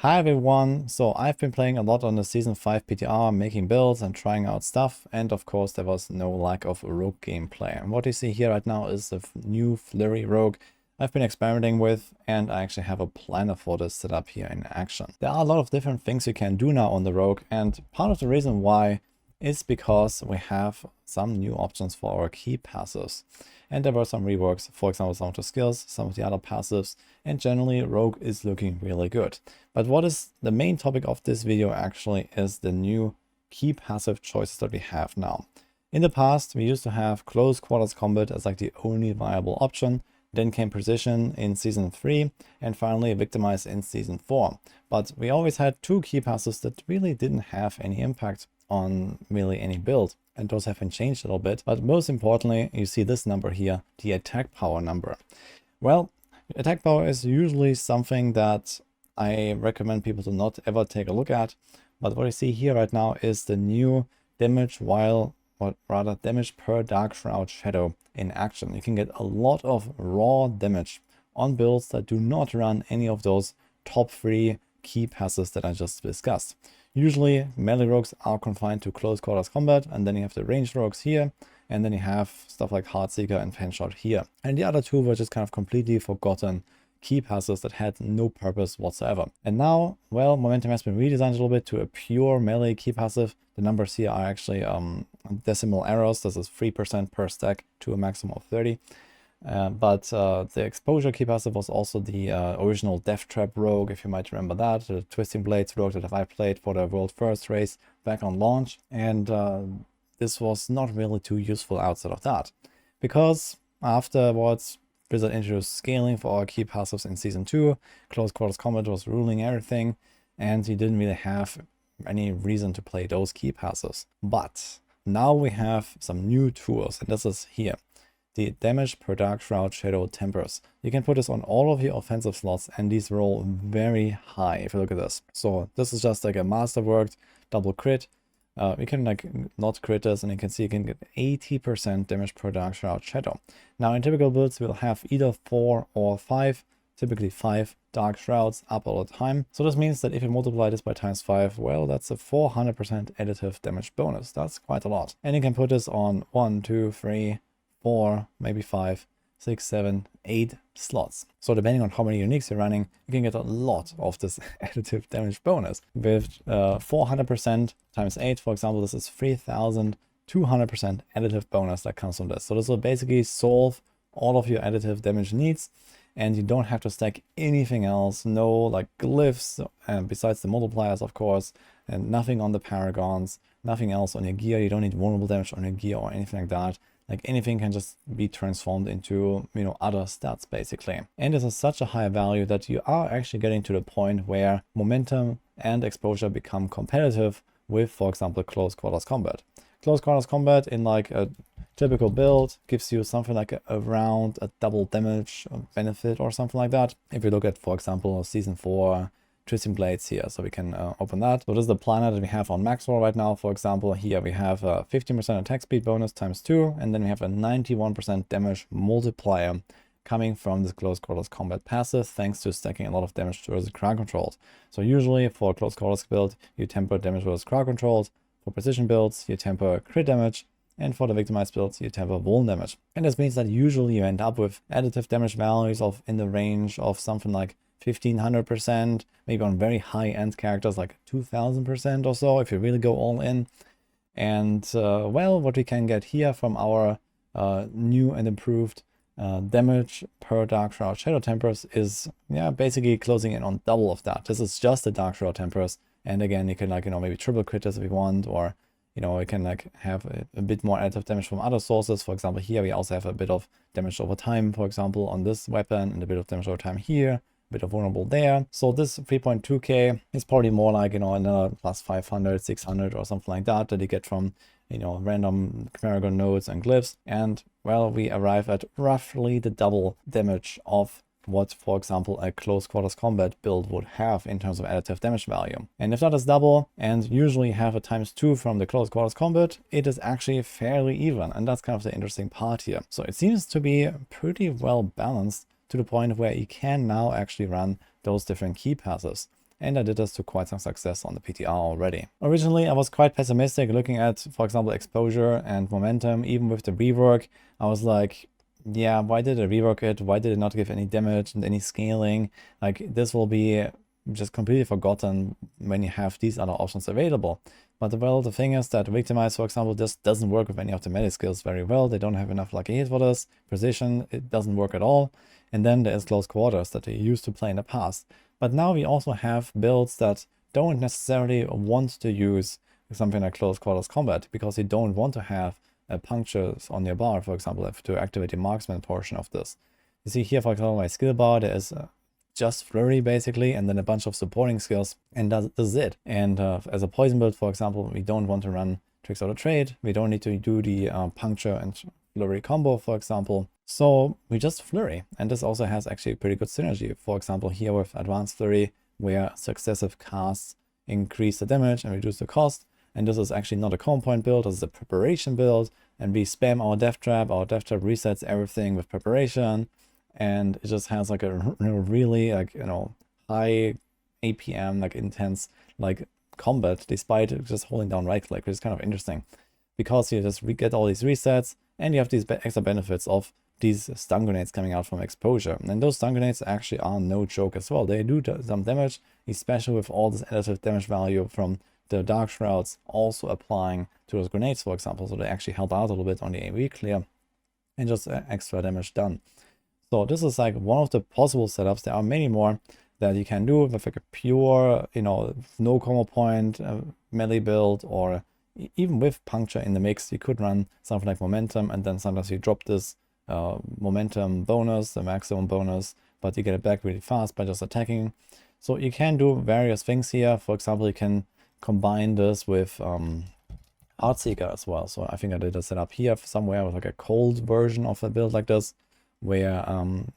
Hi everyone, so I've been playing a lot on the Season 5 PTR, making builds and trying out stuff, and of course there was no lack of rogue gameplay. And what you see here right now is the new Flurry rogue I've been experimenting with, and I actually have a planner for this set up here in action. There are a lot of different things you can do now on the rogue, and part of the reason why is because we have some new options for our key passives. And there were some reworks, for example, some of the skills, some of the other passives, and generally Rogue is looking really good. But what is the main topic of this video actually is the new key passive choices that we have now. In the past, we used to have close quarters combat as like the only viable option. Then came Precision in Season 3, and finally Victimize in Season 4. But we always had two key passives that really didn't have any impact on really any build, and those haven't changed a little bit. But most importantly, you see this number here, the attack power number. Well, attack power is usually something that I recommend people to not ever take a look at, but what you see here right now is the new damage while, or rather damage per Dark Shroud Shadow in action. You can get a lot of raw damage on builds that do not run any of those top 3 key passives that I just discussed. Usually melee rogues are confined to close quarters combat, and then you have the ranged rogues here, and then you have stuff like Heartseeker and Fanshot here. And the other two were just kind of completely forgotten key passives that had no purpose whatsoever. And now, well, Momentum has been redesigned a little bit to a pure melee key passive. The numbers here are actually decimal errors. This is 3% per stack to a maximum of 30. But the exposure key passive was also the original Death Trap rogue, if you might remember that, the Twisting Blades rogue that I played for the World First race back on launch, and this was not really too useful outside of that, because afterwards Blizzard introduced scaling for our key passives in Season 2, Close Quarters Combat was ruling everything, and you didn't really have any reason to play those key passives. But now we have some new tools, and this is here. The damage per Dark Shroud Shadow Tempers. You can put this on all of your offensive slots, and these roll very high if you look at this. So this is just like a masterworked double crit. You can like not crit this, and you can see you can get 80% damage per Dark Shroud Shadow. Now in typical builds we'll have either 4 or 5, typically 5 Dark Shrouds up all the time. So this means that if you multiply this by times 5, well, that's a 400% additive damage bonus. That's quite a lot. And you can put this on 1, 2, 3, 4, maybe 5, 6, 7, 8 slots. So depending on how many uniques you're running, you can get a lot of this additive damage bonus. With 400% times 8, for example, this is 3,200% additive bonus that comes from this. So this will basically solve all of your additive damage needs, and you don't have to stack anything else. No like glyphs, besides the multipliers, of course, and nothing on the paragons, nothing else on your gear. You don't need vulnerable damage on your gear or anything like that. Like anything can just be transformed into, you know, other stats basically. And this is such a high value that you are actually getting to the point where momentum and exposure become competitive with, for example, close quarters combat. Close quarters combat in like a typical build gives you something like around a double damage benefit or something like that. If you look at, for example, Season 4 Twisting Blades here, so we can open that. So this is the planner that we have on max roll right now. For example, here we have a 15% attack speed bonus times 2, and then we have a 91% damage multiplier coming from this close quarters combat passive, thanks to stacking a lot of damage versus crowd controlled. So usually for close quarters build, you temper damage versus crowd controlled. For precision builds, you temper crit damage, and for the victimized builds, you temper vuln damage. And this means that usually you end up with additive damage values of in the range of something like 1500%, maybe on very high-end characters like 2000% or so, if you really go all in. And well, what we can get here from our new and improved damage per Dark Shroud Shadow Tempers is, yeah, basically closing in on double of that. This is just the Dark Shroud Tempers, and again, you can like, you know, maybe triple crit this if you want, or you know, we can like have a bit more additive damage from other sources. For example, here we also have a bit of damage over time, for example, on this weapon, and a bit of damage over time here. Bit of vulnerable there. So this 3.2k is probably more like, you know, another plus 500, 600 or something like that you get from, you know, random Paragon nodes and glyphs. And well, we arrive at roughly the double damage of what, for example, a close quarters combat build would have in terms of additive damage value. And if that is double, and usually have a times 2 from the close quarters combat, it is actually fairly even. And that's kind of the interesting part here. So it seems to be pretty well balanced, to the point where you can now actually run those different key passives. and I did this to quite some success on the PTR already. Originally, I was quite pessimistic looking at, for example, exposure and momentum. Even with the rework, I was like, yeah, why did I rework it? Why did it not give any damage and any scaling? Like, this will be just completely forgotten when you have these other options available. But well, the thing is that Victimize, for example, just doesn't work with any of the melee skills very well. They don't have enough lucky hit for this. Precision, it doesn't work at all. And then there's Close Quarters that we used to play in the past. But now we also have builds that don't necessarily want to use something like Close Quarters Combat, because you don't want to have punctures on your bar, for example, to activate the marksman portion of this. You see here, for example, my skill bar, there is just flurry basically, and then a bunch of supporting skills, and this is it. And as a poison build, for example, we don't want to run Tricks of the Trade. We don't need to do the puncture and flurry combo, for example. So we just flurry, and this also has actually pretty good synergy. For example, here with advanced flurry, where successive casts increase the damage and reduce the cost. And this is actually not a combo point build, this is a preparation build, and we spam our death trap. Our death trap resets everything with preparation, and it just has like a really, like, you know, high APM, like intense like combat, despite just holding down right click, which is kind of interesting, because you just get all these resets, and you have these extra benefits of these stun grenades coming out from exposure. And those stun grenades actually are no joke as well. They do some damage, especially with all this additive damage value from the Dark Shrouds also applying to those grenades, for example. So they actually help out a little bit on the AoE clear and just extra damage done. So this is like one of the possible setups. There are many more that you can do with like a pure, you know, no combo point melee build, or even with puncture in the mix. You could run something like momentum, and then sometimes you drop this momentum bonus, the maximum bonus, but you get it back really fast by just attacking. So you can do various things here. For example, you can combine this with Heartseeker as well. So I think I did a setup here somewhere with like a cold version of a build like this, where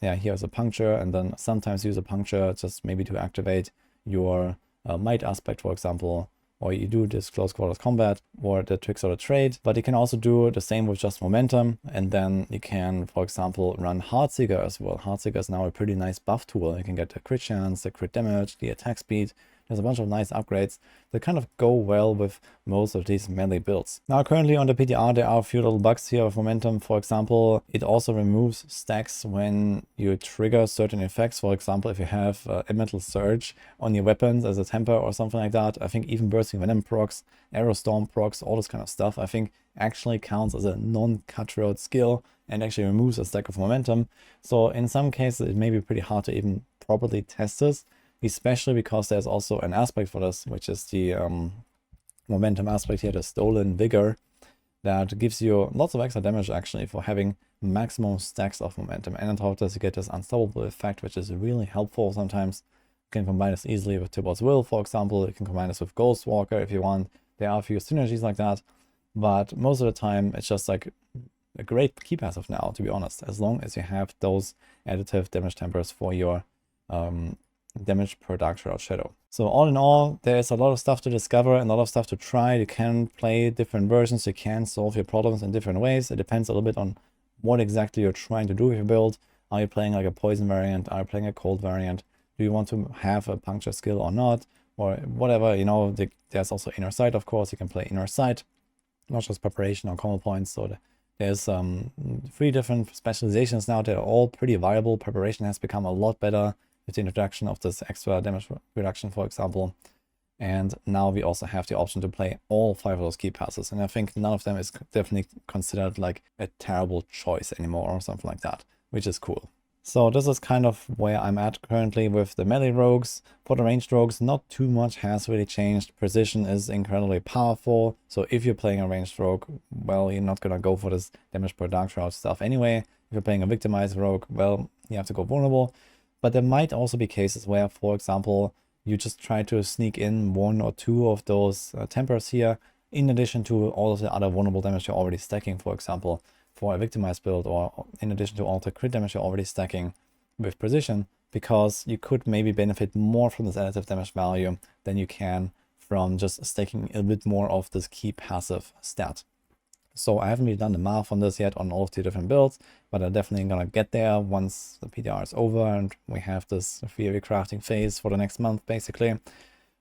yeah, here's a puncture, and then sometimes use a puncture just maybe to activate your might aspect, for example, or you do this close quarters combat or the Tricks of the Trade. But you can also do the same with just momentum, and then you can, for example, run Heartseeker as well. Heartseeker is now a pretty nice buff tool. You can get the crit chance, the crit damage, the attack speed. There's a bunch of nice upgrades that kind of go well with most of these melee builds. Now currently on the PTR there are a few little bugs here with momentum. For example, it also removes stacks when you trigger certain effects. For example, if you have Elemental Surge on your weapons as a temper or something like that. I think even Bursting Venom procs, Arrow Storm procs, all this kind of stuff, I think actually counts as a non-cutthroat skill and actually removes a stack of momentum. So in some cases it may be pretty hard to even properly test this, especially because there's also an aspect for this, which is the momentum aspect here, the Stolen Vigor, that gives you lots of extra damage actually for having maximum stacks of momentum. And on top of this, you get this unstoppable effect, which is really helpful sometimes. You can combine this easily with Tibor's Will, for example. You can combine this with Ghostwalker if you want. There are a few synergies like that, but most of the time it's just like a great key passive now, to be honest, as long as you have those additive damage tempers for your damage per Dark Shroud Shadow. So all in all, there's a lot of stuff to discover and a lot of stuff to try. You can play different versions, you can solve your problems in different ways. It depends a little bit on what exactly you're trying to do with your build. Are you playing like a poison variant? Are you playing a cold variant? Do you want to have a puncture skill or not? Or whatever, you know, there's also Inner Sight, of course. You can play Inner Sight, not just preparation or combo points. So there's 3 different specializations now that are all pretty viable. Preparation has become a lot better with the introduction of this extra damage reduction, for example. And now we also have the option to play all 5 of those key passes. And I think none of them is definitely considered like a terrible choice anymore or something like that, which is cool. So this is kind of where I'm at currently with the melee rogues. For the ranged rogues, not too much has really changed. Precision is incredibly powerful. So if you're playing a ranged rogue, well, you're not gonna go for this damage per Dark Shroud stuff anyway. If you're playing a victimized rogue, well, you have to go vulnerable. But there might also be cases where, for example, you just try to sneak in 1 or 2 of those tempers here, in addition to all of the other vulnerable damage you're already stacking, for example, for a victimized build, or in addition to all the crit damage you're already stacking with precision, because you could maybe benefit more from this additive damage value than you can from just stacking a bit more of this key passive stat. So I haven't really done the math on this yet on all of the different builds, but I'm definitely gonna get there once the PTR is over and we have this theory crafting phase for the next month, basically.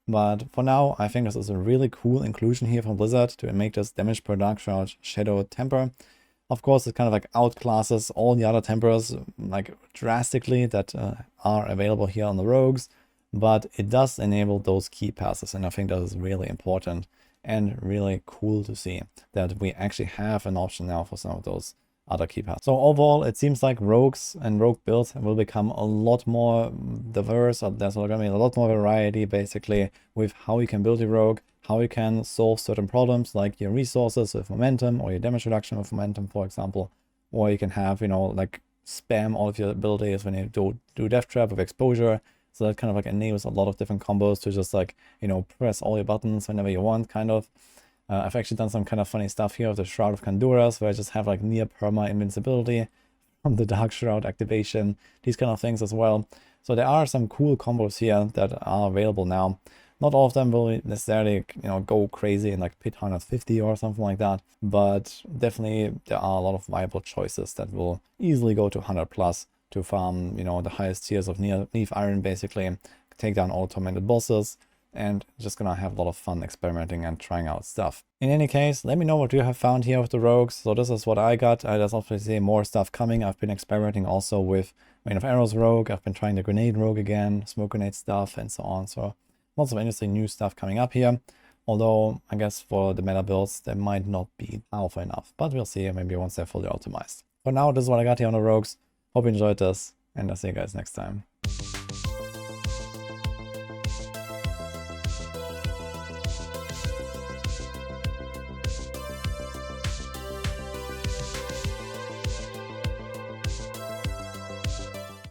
But for now, I think this is a really cool inclusion here from Blizzard to make this damage per dark shroud shadow temper. Of course, it kind of like outclasses all the other tempers like drastically that are available here on the rogues, but it does enable those key passes, and I think that is really important and really cool to see that we actually have an option now for some of those other key passes. So overall, it seems like rogues and rogue builds will become a lot more diverse, or there's going to be a lot more variety basically with how you can build your rogue, how you can solve certain problems like your resources with momentum or your damage reduction with momentum, for example, or you can have, you know, like spam all of your abilities when you do death trap with exposure. So that kind of like enables a lot of different combos to just like, you know, press all your buttons whenever you want, kind of. I've actually done some kind of funny stuff here with the Shroud of Kanduras, where I just have like near perma invincibility from the Dark Shroud activation, these kind of things as well. So there are some cool combos here that are available now. Not all of them will necessarily, you know, go crazy in like pit 150 or something like that, but definitely there are a lot of viable choices that will easily go to 100 plus to farm, you know, the highest tiers of Neve Iron, basically, take down all tormented bosses, and just gonna have a lot of fun experimenting and trying out stuff. In any case, let me know what you have found here with the rogues. So this is what I got. There's obviously more stuff coming. I've been experimenting also with Rain of Arrows rogue. I've been trying the grenade rogue again, smoke grenade stuff, and so on. So lots of interesting new stuff coming up here. Although I guess for the meta builds, they might not be powerful enough, but we'll see maybe once they're fully optimized. For now, this is what I got here on the rogues. Hope you enjoyed this, and I'll see you guys next time.